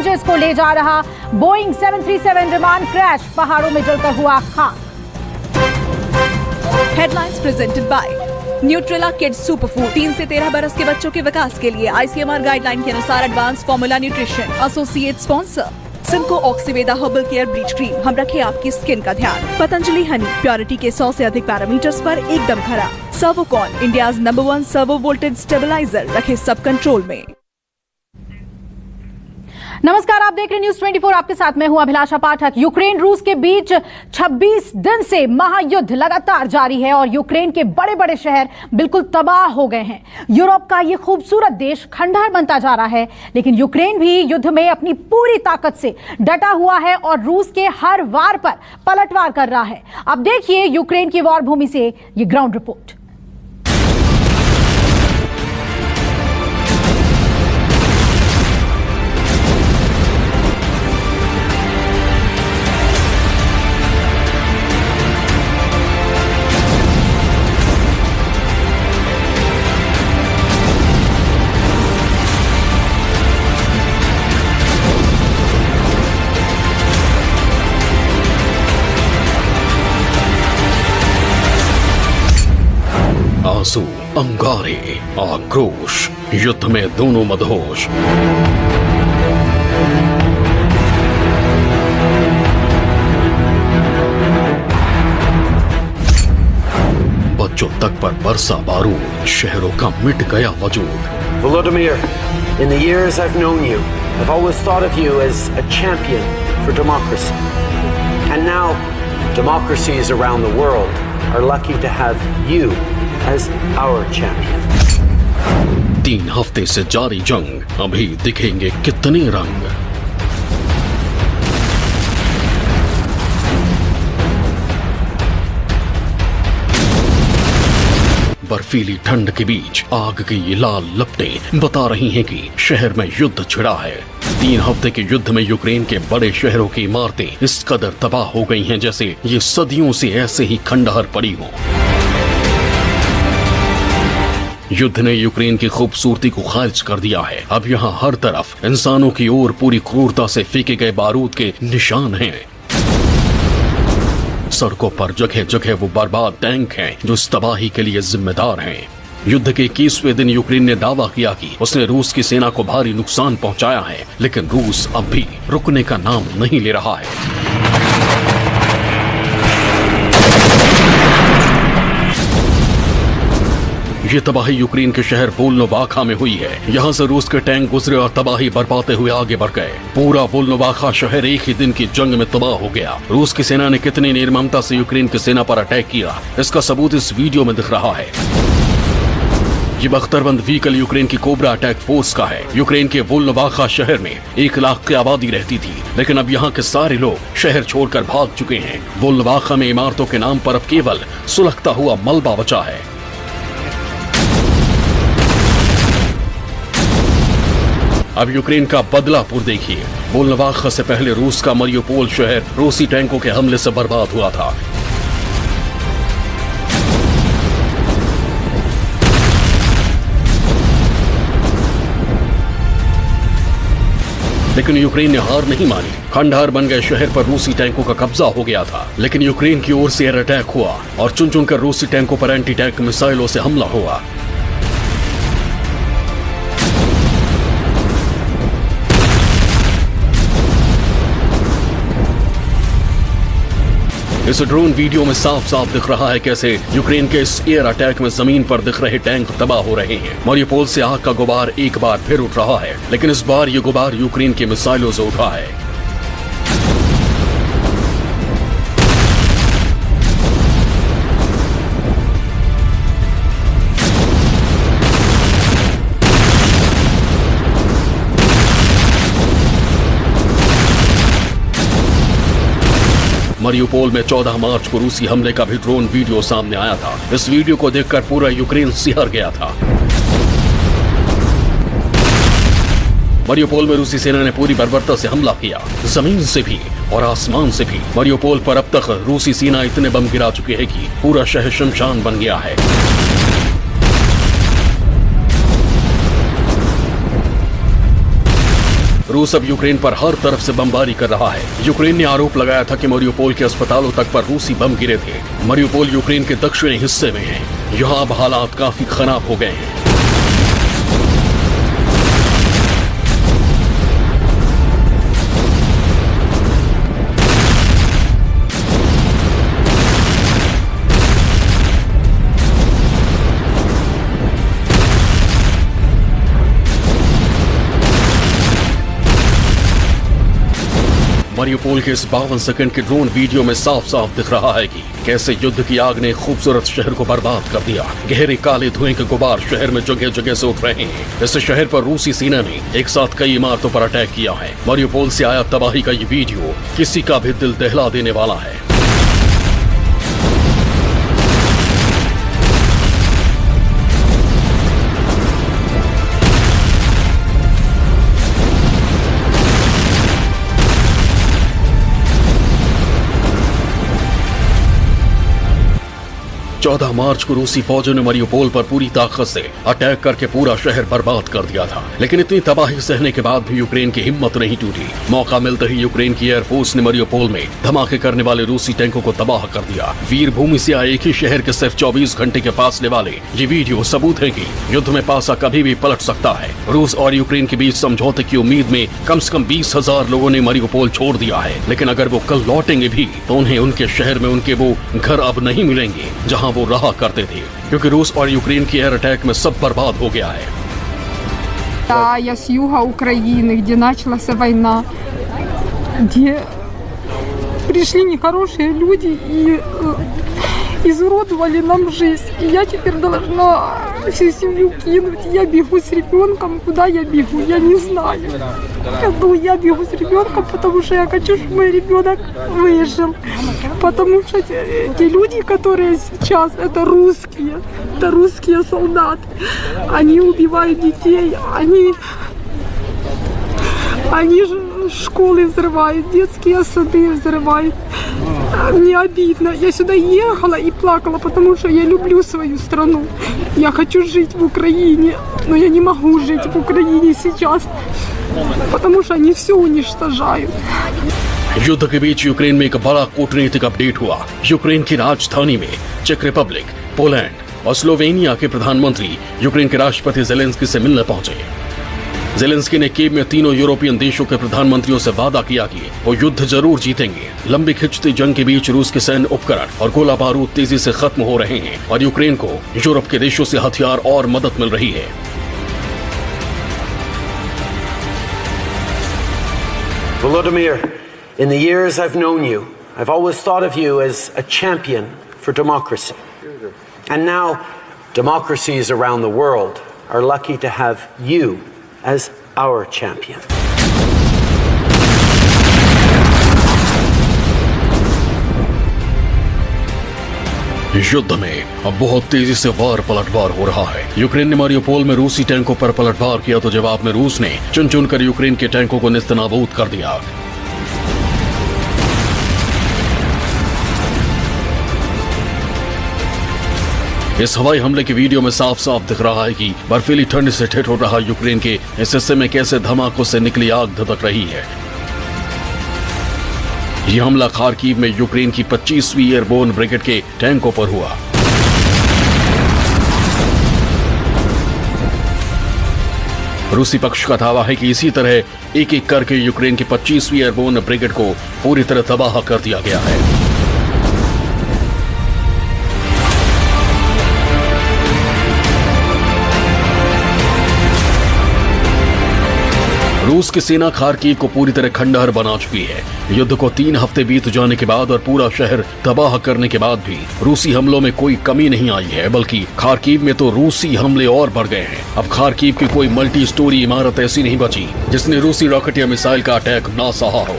को ले जा रहा बोइंग 737 विमान क्रैश, पहाड़ों में जलकर हुआ खाक। Headlines presented by Nutrela kids superfood. 3 से 13 बरस के बच्चों के विकास के लिए ICMR गाइडलाइन के अनुसार advance formula nutrition. Associate sponsor Simco Oxyveda herbal care bleach cream. हम रखें आपकी स्किन का ध्यान। पतंजलि हनी, प्योरिटी के 100 से अधिक पैरामीटर्स पर एकदम खरा। Servokon, India's number 1 servo voltage stabiliser, रखे सब कंट्रोल में। नमस्कार, आप देख रहे न्यूज 24। आपके साथ मैं हूं अभिलाषा पाठक। यूक्रेन रूस के बीच 26 दिन से महायुद्ध लगातार जारी है और यूक्रेन के बड़े बड़े शहर बिल्कुल तबाह हो गए हैं। यूरोप का ये खूबसूरत देश खंडहर बनता जा रहा है, लेकिन यूक्रेन भी युद्ध में अपनी पूरी ताकत से डटा हुआ है और रूस के हर वार पर पलटवार कर रहा है। अब देखिए यूक्रेन की वॉर भूमि से ये ग्राउंड रिपोर्ट। आंसू, अंगारे, आक्रोश, युद्ध में दोनों मदहोश। बच्चों तक पर बरसा बारूद, शहरों का मिट गया वजूद। Volodymyr, in the years I've known you, I've always thought of you as a champion for democracy. And now, democracies around the world are lucky to have you as our champion. 3 हफ्ते से जारी जंग, अभी दिखेंगे कितने रंग। बर्फीली ठंड के बीच आग की ये लाल लपटें बता रही हैं कि शहर में युद्ध छिड़ा है। 3 हफ्ते के युद्ध में यूक्रेन के बड़े शहरों की इमारतें इस कदर तबाह हो गई हैं जैसे ये सदियों से ऐसे ही खंडहर पड़ी हों। युद्ध ने यूक्रेन की खूबसूरती को खारिज कर दिया है। अब यहाँ हर तरफ इंसानों की ओर पूरी क्रूरता से फेंके गए बारूद के निशान हैं। सड़कों पर जगह जगह वो बर्बाद टैंक हैं जो इस तबाही के लिए जिम्मेदार हैं। युद्ध के 21वें दिन यूक्रेन ने दावा किया कि उसने रूस की सेना को भारी नुकसान पहुंचाया है, लेकिन रूस अब भी रुकने का नाम नहीं ले रहा है। ये तबाही यूक्रेन के शहर वोल्नोवाखा में हुई है। यहाँ से रूस के टैंक गुजरे और तबाही बरपाते हुए आगे बढ़ गए। पूरा वोल्नोवाखा शहर एक ही दिन की जंग में तबाह हो गया। रूस की सेना ने कितनी निर्ममता से यूक्रेन की सेना पर अटैक किया, इसका सबूत इस वीडियो में दिख रहा है। ये बख्तरबंद व्हीकल यूक्रेन की कोबरा अटैक फोर्स का है। यूक्रेन के वोल्नोवाखा शहर में 1 लाख की आबादी रहती थी, लेकिन अब यहाँ के सारे लोग शहर छोड़कर भाग चुके हैं। वोल्नोवाखा में इमारतों के नाम पर अब केवल सुलगता हुआ मलबा बचा है। अब यूक्रेन का बदलापुर देखिए। वोल्नोवाखा से पहले रूस का मरियोपोल शहर रूसी टैंकों के हमले से बर्बाद हुआ था। लेकिन यूक्रेन ने हार नहीं मानी। खंडहर बन गए शहर पर रूसी टैंकों का कब्जा हो गया था, लेकिन यूक्रेन की ओर से एयर अटैक हुआ और चुन चुनकर रूसी टैंकों पर एंटी टैंक मिसाइलों से हमला हुआ। इस ड्रोन वीडियो में साफ साफ दिख रहा है कैसे यूक्रेन के इस एयर अटैक में जमीन पर दिख रहे टैंक तबाह हो रहे हैं। मारियोपोल से आग का गुबार एक बार फिर उठ रहा है, लेकिन इस बार ये गुबार यूक्रेन की मिसाइलों से उठा है। मरियोपोल में 14 मार्च को रूसी हमले का भी ड्रोन वीडियो सामने आया था। इस वीडियो को देखकर पूरा यूक्रेन सिहर गया था। मरियोपोल में रूसी सेना ने पूरी बर्बरता से हमला किया, जमीन से भी और आसमान से भी। मरियोपोल पर अब तक रूसी सेना इतने बम गिरा चुकी है कि पूरा शहर शमशान बन गया है। रूस अब यूक्रेन पर हर तरफ से बमबारी कर रहा है। यूक्रेन ने आरोप लगाया था कि मारिउपोल के अस्पतालों तक पर रूसी बम गिरे थे। मारिउपोल यूक्रेन के दक्षिणी हिस्से में है। यहाँ अब हालात काफी खराब हो गए हैं। मारिउपोल के इस 52 सेकंड के ड्रोन वीडियो में साफ साफ दिख रहा है कि कैसे युद्ध की आग ने खूबसूरत शहर को बर्बाद कर दिया। गहरे काले धुएं के गुबार शहर में जगह जगह से उठ रहे हैं। इस शहर पर रूसी सेना ने एक साथ कई इमारतों पर अटैक किया है। मारिउपोल से आया तबाही का ये वीडियो किसी का भी दिल दहला देने वाला है। चौदह मार्च को रूसी फौजों ने मारिउपोल पर पूरी ताकत से अटैक करके पूरा शहर बर्बाद कर दिया था। लेकिन इतनी तबाही सहने के बाद भी यूक्रेन की हिम्मत नहीं टूटी। मौका मिलते ही यूक्रेन की एयरफोर्स ने मारिउपोल में धमाके करने वाले रूसी टैंकों को तबाह कर दिया। वीर भूमि से आए एक ही शहर के सिर्फ 24 घंटे के फासले वाले ये वीडियो सबूत है कि युद्ध में पासा कभी भी पलट सकता है। रूस और यूक्रेन के बीच समझौते की उम्मीद में कम से कम 20,000 लोगों ने मारिउपोल छोड़ दिया है। लेकिन अगर वो कल लौटेंगे भी तो उन्हें उनके शहर में उनके वो घर अब नहीं मिलेंगे जहाँ वो रहा करते थे, क्योंकि रूस और यूक्रेन की एयर अटैक में सब बर्बाद हो गया है। Да, я с юга Украины, где началась война, где пришли нехорошие люди и изуродовали нам жизнь. И я теперь должна всю семью кинуть. Я бегу с ребенком. Куда я бегу, я не знаю. Ну, я бегу с ребенком, потому что я хочу, чтобы мой ребенок выжил. Потому что те люди, которые сейчас, это русские солдаты. Они убивают детей, они же школы взрывают, детские сады взрывают. Мне обидно. Я сюда ехала и плакала, потому что я люблю свою страну. Я хочу жить в Украине, но я не могу жить в Украине сейчас, потому что они все уничтожают. युद्ध के बीच यूक्रेन में एक बड़ा कूटनीतिक अपडेट हुआ। यूक्रेन की राजधानी में चेक रिपब्लिक, पोलैंड और स्लोवेनिया के प्रधानमंत्री यूक्रेन के राष्ट्रपति जेलेंस्की से मिलने पहुंचे। जेलेंस्की ने कीव में तीनों यूरोपियन देशों के प्रधानमंत्रियों से वादा किया कि वो युद्ध जरूर जीतेंगे। लंबी खिंचती जंग के बीच रूस के सैन्य उपकरण और गोला बारूद तेजी से खत्म हो रहे हैं और यूक्रेन को यूरोप के देशों से हथियार और मदद मिल रही है। Volodymyr, in the years I've known you, I've always thought of you as a champion for democracy. And now, democracies around the world are lucky to have you as our champion. युद्ध में अब बहुत तेजी से वार पलटवार हो रहा है। यूक्रेन ने मारिउपोल में रूसी टैंकों पर पलटवार किया तो जवाब में रूस ने चुन चुनकर यूक्रेन के टैंकों को नेस्तनाबूद कर दिया। इस हवाई हमले की वीडियो में साफ साफ दिख रहा है कि बर्फीली ठंड से ठिठुर रहा यूक्रेन के इस हिस्से में कैसे धमाकों से निकली आग धधक रही है। यह हमला खार्किव में यूक्रेन की 25वीं एयरबोर्न ब्रिगेड के टैंकों पर हुआ। रूसी पक्ष का दावा है कि इसी तरह एक एक करके यूक्रेन की 25वीं एयरबोर्न ब्रिगेड को पूरी तरह तबाह कर दिया गया है। रूस की सेना खार्किव को पूरी तरह खंडहर बना चुकी है। युद्ध को 3 हफ्ते बीत जाने के बाद और पूरा शहर तबाह करने के बाद भी रूसी हमलों में कोई कमी नहीं आई है, बल्कि खार्किव में तो रूसी हमले और बढ़ गए हैं। अब खार्किव की कोई मल्टी स्टोरी इमारत ऐसी नहीं बची जिसने रूसी रॉकेट या मिसाइल का अटैक ना सहा हो।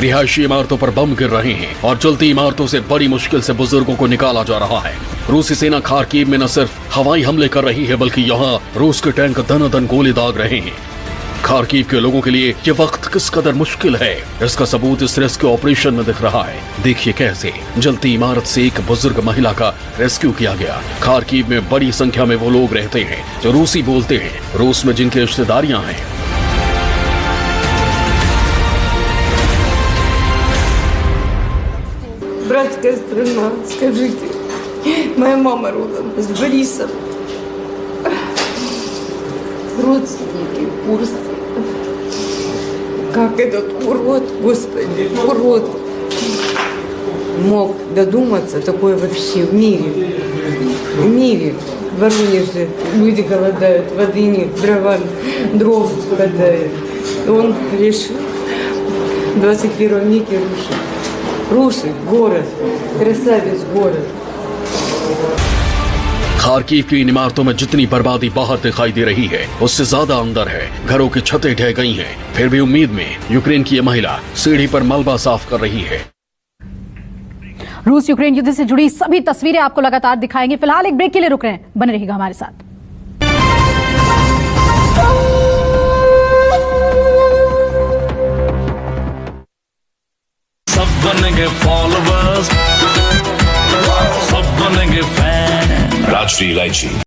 रिहायशी इमारतों पर बम गिर रहे हैं और चलती इमारतों से बड़ी मुश्किल से बुजुर्गों को निकाला जा रहा है। रूसी सेना खार्किव में न सिर्फ हवाई हमले कर रही है, बल्कि यहाँ रूस के टैंक दनादन गोली दाग रहे हैं। खार्किव के लोगों के लिए ये वक्त किस कदर मुश्किल है, इसका सबूत इस रेस्क्यू ऑपरेशन में दिख रहा है। देखिए कैसे जलती इमारत से एक बुजुर्ग महिला का रेस्क्यू किया गया। खार्किव में बड़ी संख्या में वो लोग रहते हैं जो रूसी बोलते हैं, रूस में जिनकी रिश्तेदारियां हैं। Братская страна, скажите. Моя мама родом с Борисом. Родственники, Курск. Как этот урод, Господи, урод, мог додуматься такое вообще в мире? В мире. В Воронеже люди голодают, воды нет, дров хватает. Он решил в 21 веке рушит город, красавец город. खार्किव की इन इमारतों में जितनी बर्बादी बाहर दिखाई दे रही है, उससे ज्यादा अंदर है। घरों की छतें ढह गई हैं, फिर भी उम्मीद में यूक्रेन की ये महिला सीढ़ी पर मलबा साफ कर रही है। रूस यूक्रेन युद्ध से जुड़ी सभी तस्वीरें आपको लगातार दिखाएंगे। फिलहाल एक ब्रेक के लिए रुक रहे हैं, बने रहिएगा हमारे साथ। सब बनेंगे फॉलोवर्स, सब बनेंगे फैन। राजश्री इलायची।